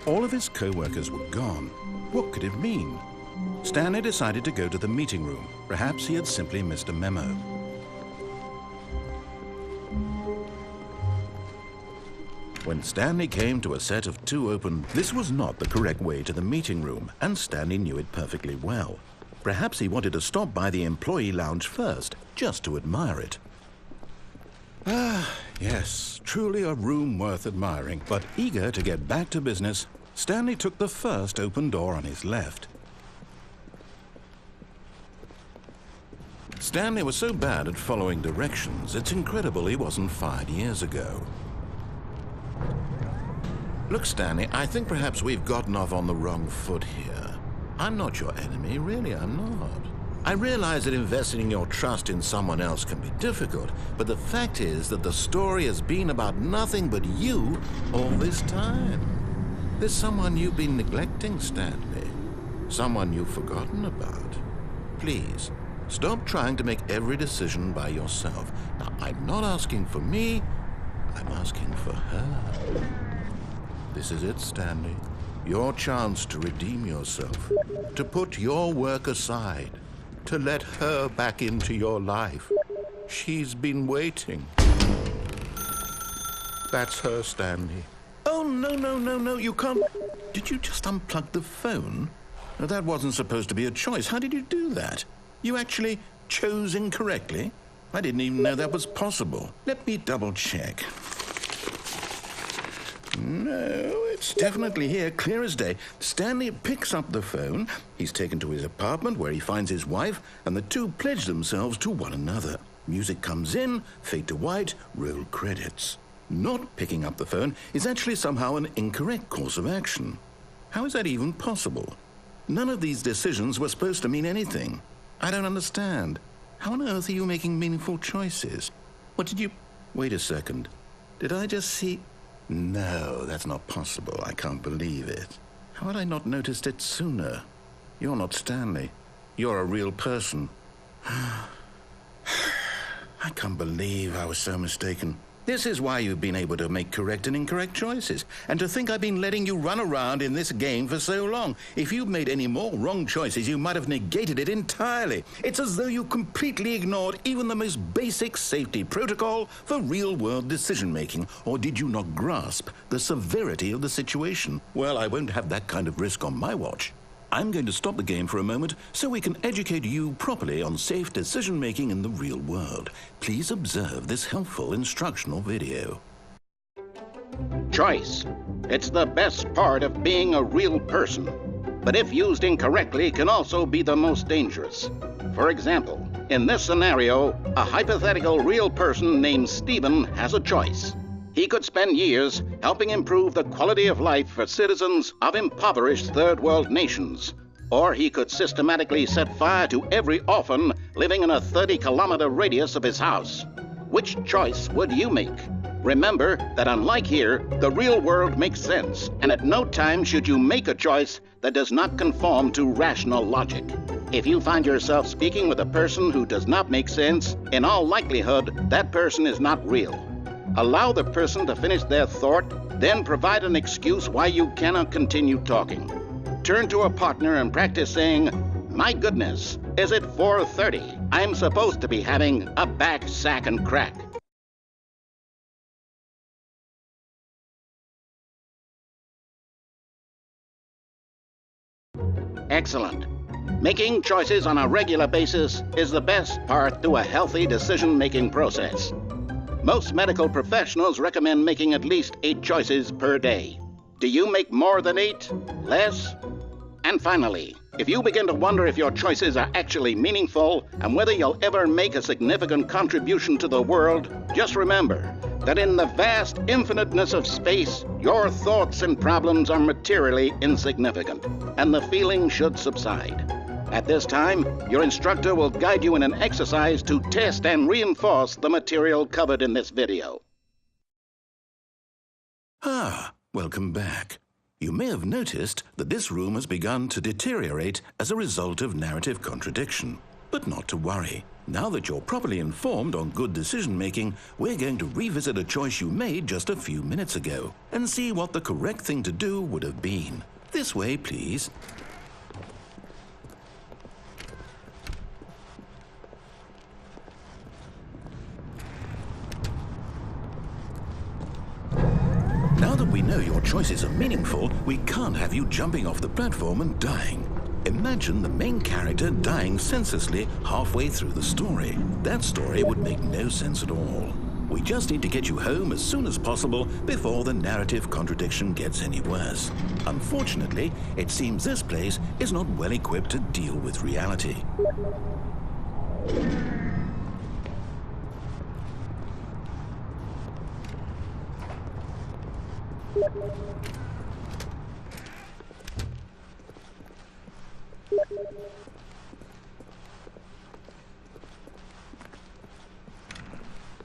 All of his co-workers were gone. What could it mean? Stanley decided to go to the meeting room. Perhaps he had simply missed a memo. When Stanley came to a set of 2 open, this was not the correct way to the meeting room, and Stanley knew it perfectly well. Perhaps he wanted to stop by the employee lounge first, just to admire it. Ah, yes, truly a room worth admiring. But eager to get back to business, Stanley took the first open door on his left. Stanley was so bad at following directions, it's incredible he wasn't fired years ago. Look, Stanley, I think perhaps we've gotten off on the wrong foot here. I'm not your enemy, really, I'm not. I realize that investing your trust in someone else can be difficult, but the fact is that the story has been about nothing but you all this time. There's someone you've been neglecting, Stanley. Someone you've forgotten about. Please, stop trying to make every decision by yourself. Now, I'm not asking for me, I'm asking for her. This is it, Stanley. Your chance to redeem yourself, to put your work aside, to let her back into your life. She's been waiting. That's her, Stanley. Oh, no, you can't. Did you just unplug the phone? Now, that wasn't supposed to be a choice. How did you do that? You actually chose incorrectly? I didn't even know that was possible. Let me double check. No, it's definitely here, clear as day. Stanley picks up the phone. He's taken to his apartment where he finds his wife, and the two pledge themselves to one another. Music comes in, fade to white, roll credits. Not picking up the phone is actually somehow an incorrect course of action. How is that even possible? None of these decisions were supposed to mean anything. I don't understand. How on earth are you making meaningful choices? What did you... Wait a second. Did I just see... No, that's not possible. I can't believe it. How had I not noticed it sooner? You're not Stanley. You're a real person. I can't believe I was so mistaken. This is why you've been able to make correct and incorrect choices. And to think I've been letting you run around in this game for so long. If you'd made any more wrong choices, you might have negated it entirely. It's as though you completely ignored even the most basic safety protocol for real-world decision-making. Or did you not grasp the severity of the situation? Well, I won't have that kind of risk on my watch. I'm going to stop the game for a moment so we can educate you properly on safe decision-making in the real world. Please observe this helpful instructional video. Choice. It's the best part of being a real person, but if used incorrectly can also be the most dangerous. For example, in this scenario, a hypothetical real person named Stephen has a choice. He could spend years helping improve the quality of life for citizens of impoverished third world nations. Or he could systematically set fire to every orphan living in a 30-kilometer radius of his house. Which choice would you make? Remember that unlike here, the real world makes sense, and at no time should you make a choice that does not conform to rational logic. If you find yourself speaking with a person who does not make sense, in all likelihood, that person is not real. Allow the person to finish their thought, then provide an excuse why you cannot continue talking. Turn to a partner and practice saying, "My goodness, is it 4:30? I'm supposed to be having a back, sack, and crack." Excellent. Making choices on a regular basis is the best part to a healthy decision-making process. Most medical professionals recommend making at least 8 choices per day. Do you make more than 8? Less? And finally, if you begin to wonder if your choices are actually meaningful and whether you'll ever make a significant contribution to the world, just remember that in the vast infiniteness of space, your thoughts and problems are materially insignificant, and the feeling should subside. At this time, your instructor will guide you in an exercise to test and reinforce the material covered in this video. Welcome back. You may have noticed that this room has begun to deteriorate as a result of narrative contradiction. But not to worry. Now that you're properly informed on good decision-making, we're going to revisit a choice you made just a few minutes ago and see what the correct thing to do would have been. This way, please. Now that we know your choices are meaningful, we can't have you jumping off the platform and dying. Imagine the main character dying senselessly halfway through the story. That story would make no sense at all. We just need to get you home as soon as possible before the narrative contradiction gets any worse. Unfortunately, it seems this place is not well equipped to deal with reality.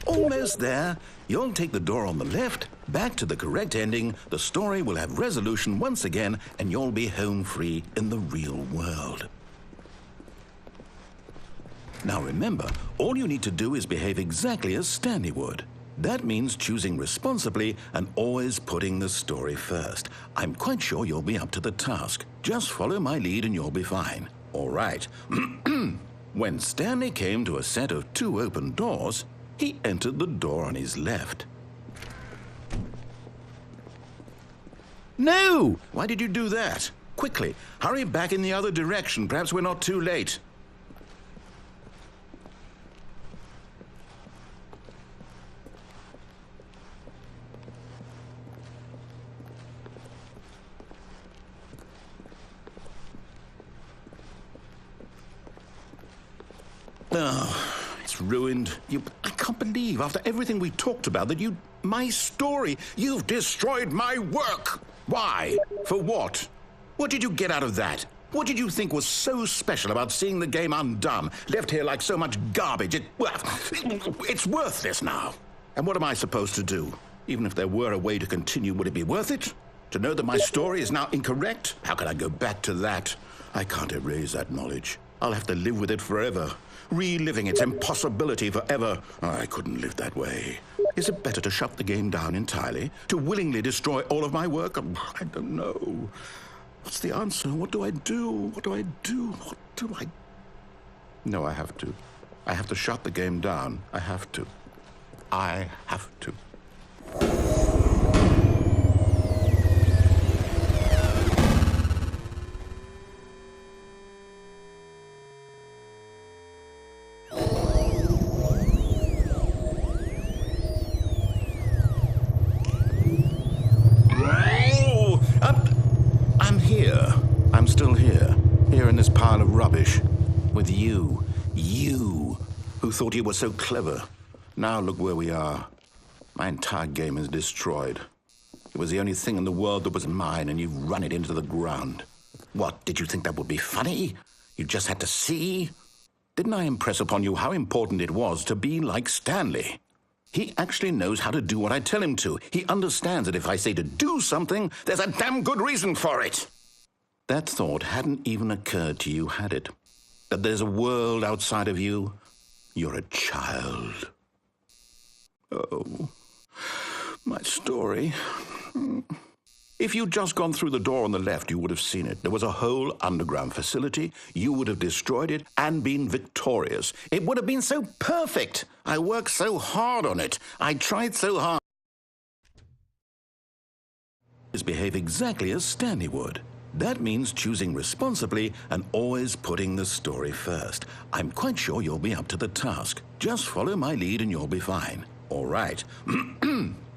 Almost there. You'll take the door on the left, back to the correct ending, the story will have resolution once again, and you'll be home free in the real world. Now remember, all you need to do is behave exactly as Stanley would. That means choosing responsibly and always putting the story first. I'm quite sure you'll be up to the task. Just follow my lead and you'll be fine. All right. When Stanley came to a set of 2 open doors, he entered the door on his left. No! Why did you do that? Quickly, hurry back in the other direction. Perhaps we're not too late. Oh, it's ruined. I can't believe, after everything we talked about, that my story, you've destroyed my work. Why? For what? What did you get out of that? What did you think was so special about seeing the game undone, left here like so much garbage? It's worthless now. And what am I supposed to do? Even if there were a way to continue, would it be worth it? To know that my story is now incorrect? How can I go back to that? I can't erase that knowledge. I'll have to live with it forever, reliving its impossibility forever. I couldn't live that way. Is it better to shut the game down entirely? To willingly destroy all of my work? I don't know. What's the answer? What do I do? What do I do? What do I... No, I have to. I have to shut the game down. I have to. I have to. I'm still here in this pile of rubbish, with you who thought you were so clever. Now look where we are. My entire game is destroyed. It was the only thing in the world that was mine, and you've run it into the ground. What, did you think that would be funny? You just had to see? Didn't I impress upon you how important it was to be like Stanley? He actually knows how to do what I tell him to. He understands that if I say to do something, there's a damn good reason for it. That thought hadn't even occurred to you, had it? That there's a world outside of you? You're a child. Oh, my story. If you'd just gone through the door on the left, you would have seen it. There was a whole underground facility. You would have destroyed it and been victorious. It would have been so perfect. I worked so hard on it. I tried so hard. Behave exactly as Stanley would. That means choosing responsibly and always putting the story first. I'm quite sure you'll be up to the task. Just follow my lead and you'll be fine. All right.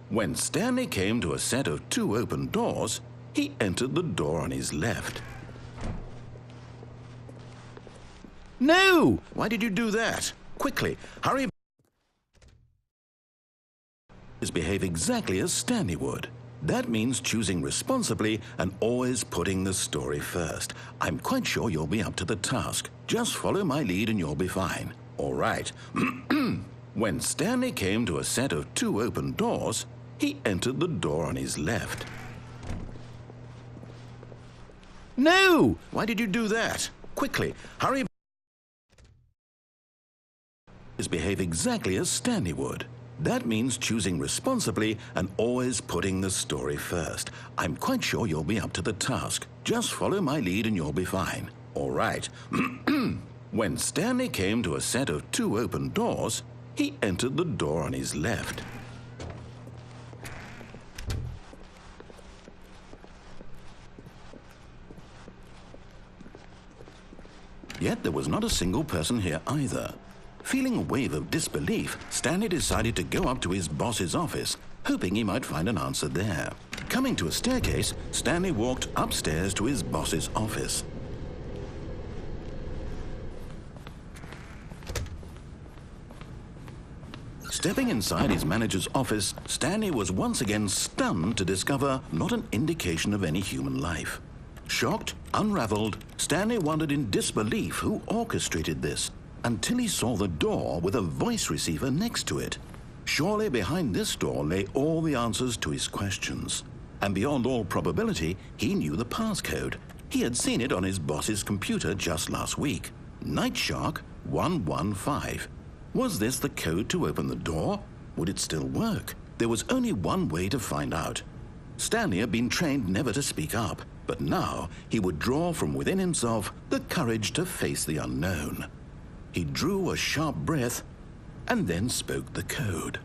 When Stanley came to a set of 2 open doors, he entered the door on his left. No! Why did you do that? Quickly, hurry. Behave exactly as Stanley would. That means choosing responsibly and always putting the story first. I'm quite sure you'll be up to the task. Just follow my lead and you'll be fine. All right. When Stanley came to a set of 2 open doors, he entered the door on his left. No! Why did you do that? Quickly, hurry. is behave exactly as Stanley would. That means choosing responsibly and always putting the story first. I'm quite sure you'll be up to the task. Just follow my lead and you'll be fine. All right. When Stanley came to a set of 2 open doors, he entered the door on his left. Yet there was not a single person here either. Feeling a wave of disbelief, Stanley decided to go up to his boss's office, hoping he might find an answer there. Coming to a staircase, Stanley walked upstairs to his boss's office. Stepping inside his manager's office, Stanley was once again stunned to discover not an indication of any human life. Shocked, unraveled, Stanley wondered in disbelief who orchestrated this, until he saw the door with a voice receiver next to it. Surely behind this door lay all the answers to his questions. And beyond all probability, he knew the passcode. He had seen it on his boss's computer just last week. Night Shark 115. Was this the code to open the door? Would it still work? There was only one way to find out. Stanley had been trained never to speak up, but now he would draw from within himself the courage to face the unknown. He drew a sharp breath and then spoke the code.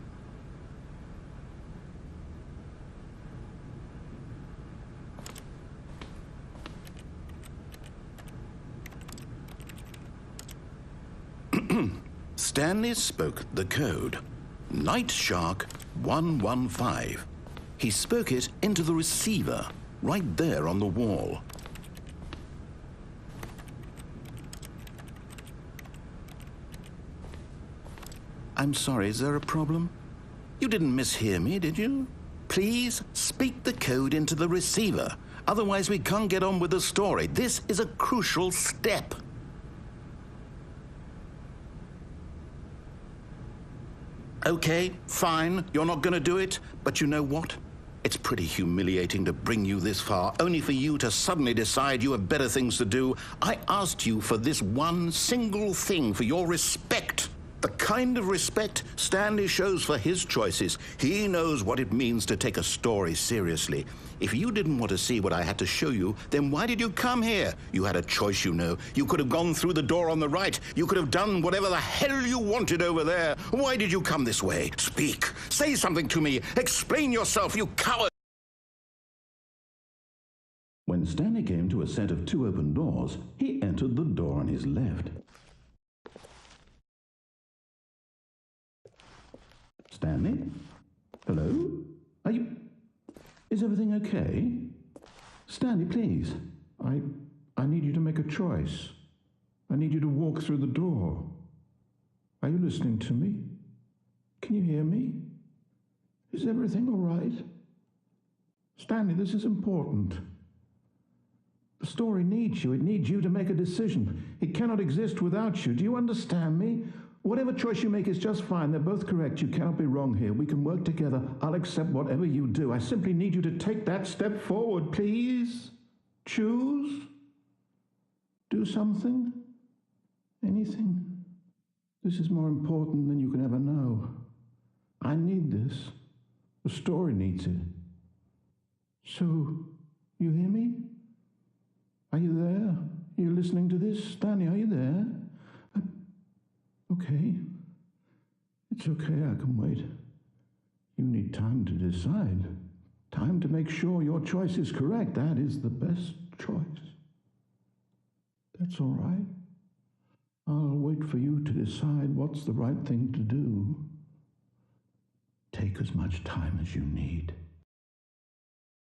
Stanley spoke the code. Night Shark 115. He spoke it into the receiver, right there on the wall. I'm sorry, is there a problem? You didn't mishear me, did you? Please speak the code into the receiver. Otherwise, we can't get on with the story. This is a crucial step. Okay, fine, you're not going to do it, but you know what? It's pretty humiliating to bring you this far, only for you to suddenly decide you have better things to do. I asked you for this one single thing, for your respect. The kind of respect Stanley shows for his choices. He knows what it means to take a story seriously. If you didn't want to see what I had to show you, then why did you come here? You had a choice, you know. You could have gone through the door on the right. You could have done whatever the hell you wanted over there. Why did you come this way? Speak. Say something to me. Explain yourself, you coward. When Stanley came to a set of 2 open doors, he entered the door on his left. Stanley? Hello? Is everything okay? Stanley, please. I need you to make a choice. I need you to walk through the door. Are you listening to me? Can you hear me? Is everything all right? Stanley, this is important. The story needs you. It needs you to make a decision. It cannot exist without you. Do you understand me? Whatever choice you make is just fine. They're both correct. You cannot be wrong here. We can work together. I'll accept whatever you do. I simply need you to take that step forward, please. Choose. Do something. Anything. This is more important than you can ever know. I need this. The story needs it. So, you hear me? Are you there? Are you listening to this? Stanley, are you there? Okay. It's okay, I can wait. You need time to decide. Time to make sure your choice is correct. That is the best choice. That's all right. I'll wait for you to decide what's the right thing to do. Take as much time as you need.